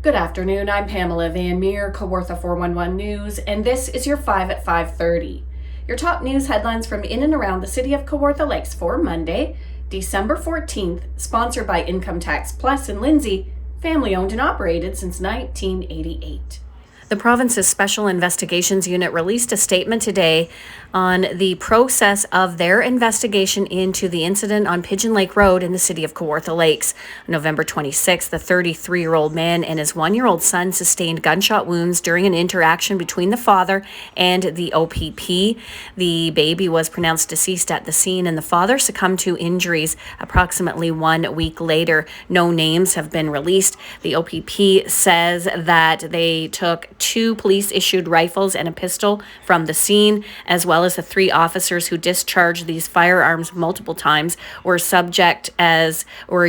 Good afternoon, I'm Pamela Van Meer, Kawartha 411 News, and this is your 5 at 5:30. Your top news headlines from in and around the city of Kawartha Lakes for Monday, December 14th, sponsored by Income Tax Plus in Lindsay, family owned and operated since 1988. The province's Special Investigations Unit released a statement today on the process of their investigation into the incident on Pigeon Lake Road in the city of Kawartha Lakes. On November 26th, the 33-year-old man and his 1-year-old son sustained gunshot wounds during an interaction between the father and the OPP. The baby was pronounced deceased at the scene, and the father succumbed to injuries approximately 1 week later. No names have been released. The OPP says that they took 2 police-issued rifles and a pistol from the scene, as well as the 3 officers who discharged these firearms multiple times were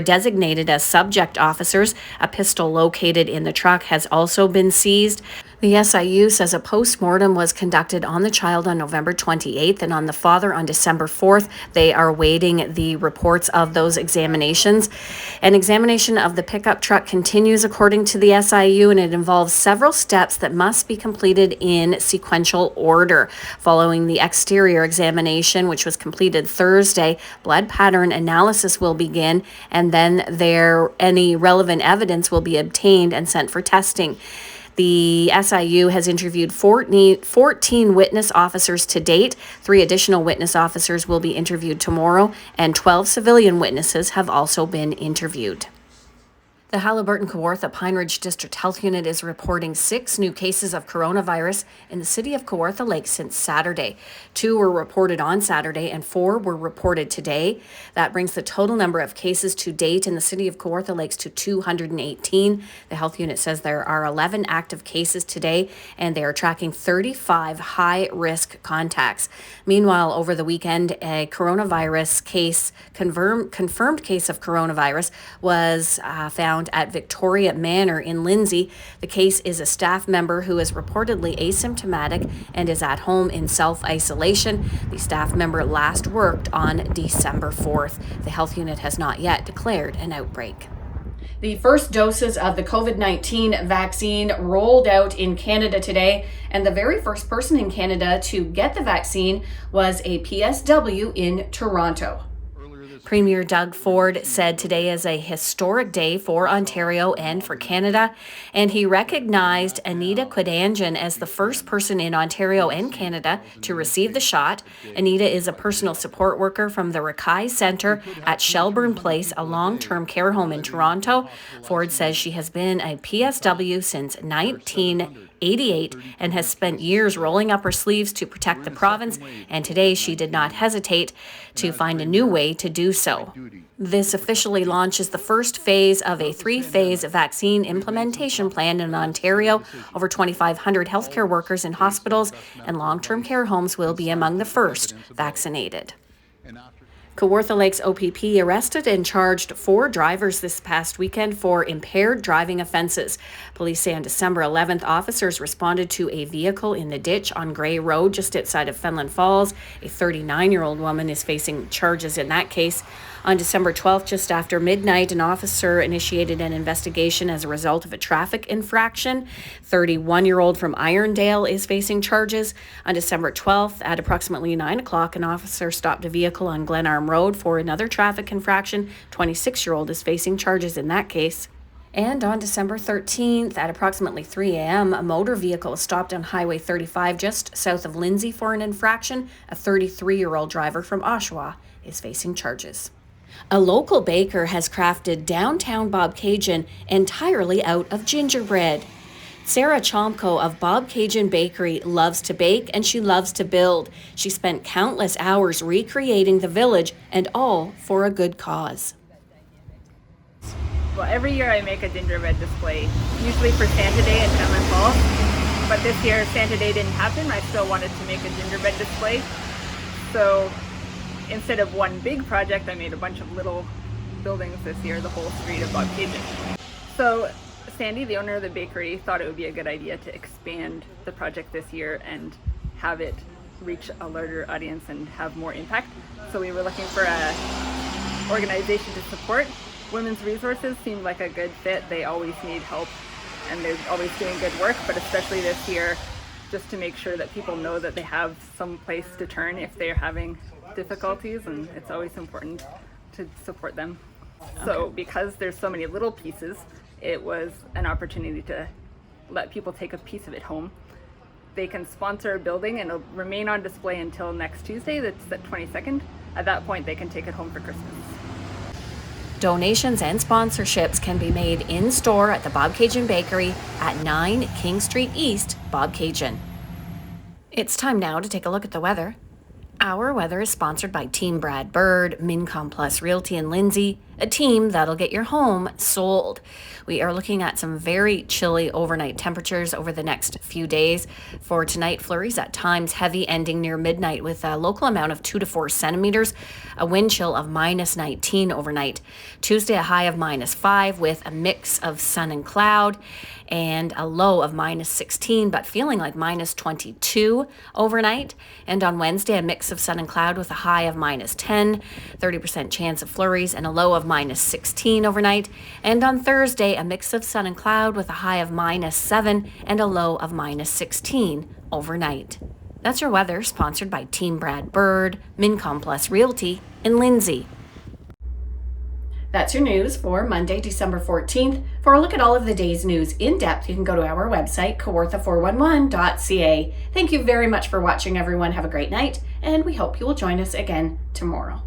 designated as subject officers. A pistol located in the truck has also been seized. The SIU says a post-mortem was conducted on the child on November 28th and on the father on December 4th. They are awaiting the reports of those examinations. An examination of the pickup truck continues according to the SIU, and it involves several steps that must be completed in sequential order. Following the exterior examination, which was completed Thursday, blood pattern analysis will begin, and then any relevant evidence will be obtained and sent for testing. The SIU has interviewed 14 witness officers to date. 3 additional witness officers will be interviewed tomorrow, and 12 civilian witnesses have also been interviewed. The Haliburton-Kawartha Pine Ridge District Health Unit is reporting 6 new cases of coronavirus in the city of Kawartha Lakes since Saturday. 2 were reported on Saturday and 4 were reported today. That brings the total number of cases to date in the city of Kawartha Lakes to 218. The health unit says there are 11 active cases today, and they are tracking 35 high-risk contacts. Meanwhile, over the weekend, a coronavirus case, confirmed case of coronavirus, was found at Victoria Manor in Lindsay. The case is a staff member who is reportedly asymptomatic and is at home in self-isolation. The staff member last worked on December 4th. The health unit has not yet declared an outbreak. The first doses of the COVID-19 vaccine rolled out in Canada today, and the very first person in Canada to get the vaccine was a PSW in Toronto. Premier Doug Ford said today is a historic day for Ontario and for Canada, and he recognized Anita Quidanjan as the first person in Ontario and Canada to receive the shot. Anita is a personal support worker from the Rakai Centre at Shelburne Place, a long-term care home in Toronto. Ford says she has been a PSW since 1988 and has spent years rolling up her sleeves to protect the province, and today she did not hesitate to find a new way to do so. This officially launches the first phase of a 3-phase vaccine implementation plan in Ontario. Over 2,500 healthcare workers in hospitals and long-term care homes will be among the first vaccinated. Kawartha Lakes OPP arrested and charged 4 drivers this past weekend for impaired driving offenses. Police say on December 11th, officers responded to a vehicle in the ditch on Gray Road just outside of Fenland Falls. A 39-year-old woman is facing charges in that case. On December 12th, just after midnight, an officer initiated an investigation as a result of a traffic infraction. 31-year-old from Irondale is facing charges. On December 12th, at approximately 9 o'clock, an officer stopped a vehicle on Glenarm Road for another traffic infraction. 26-year-old is facing charges in that case. And on December 13th, at approximately 3 a.m., a motor vehicle was stopped on Highway 35 just south of Lindsay for an infraction. A 33-year-old driver from Oshawa is facing charges. A local baker has crafted downtown Bobcaygeon entirely out of gingerbread. Sarah Chomko of Bobcaygeon Bakery loves to bake and she loves to build. She spent countless hours recreating the village, and all for a good cause. Well, every year I make a gingerbread display, usually for Santa Day in Fenland Falls. But this year Santa Day didn't happen. I still wanted to make a gingerbread display. So instead of one big project, I made a bunch of little buildings this year, the whole street of Bobcaygeon. So Sandy, the owner of the bakery, thought it would be a good idea to expand the project this year and have it reach a larger audience and have more impact. So we were looking for an organization to support. Women's Resources seemed like a good fit. They always need help and they're always doing good work, but especially this year, just to make sure that people know that they have some place to turn if they're having difficulties, and it's always important to support them. Okay. So because there's so many little pieces, it was an opportunity to let people take a piece of it home. They can sponsor a building and it'll remain on display until next Tuesday, that's the 22nd. At that point, they can take it home for Christmas. Donations and sponsorships can be made in-store at the Bobcaygeon Bakery at 9 King Street East, Bobcaygeon. It's time now to take a look at the weather. Our weather is sponsored by Team Brad Bird, Mincom Plus Realty in Lindsay, a team that'll get your home sold. We are looking at some very chilly overnight temperatures over the next few days. For tonight, flurries at times heavy, ending near midnight with a local amount of 2 to 4 centimeters, a wind chill of -19 overnight. Tuesday, a high of -5 with a mix of sun and cloud, and a low of -16, but feeling like -22 overnight. And on Wednesday, a mix of sun and cloud with a high of -10, 30% chance of flurries, and a low of -16 overnight. And on Thursday, a mix of sun and cloud with a high of -7 and a low of -16 overnight. That's your weather, sponsored by Team Brad Bird, Mincom Plus Realty in Lindsay. That's your news for Monday, December 14th. For a look at all of the day's news in depth, you can go to our website, kawartha411.ca. Thank you very much for watching, everyone. Have a great night, and we hope you will join us again tomorrow.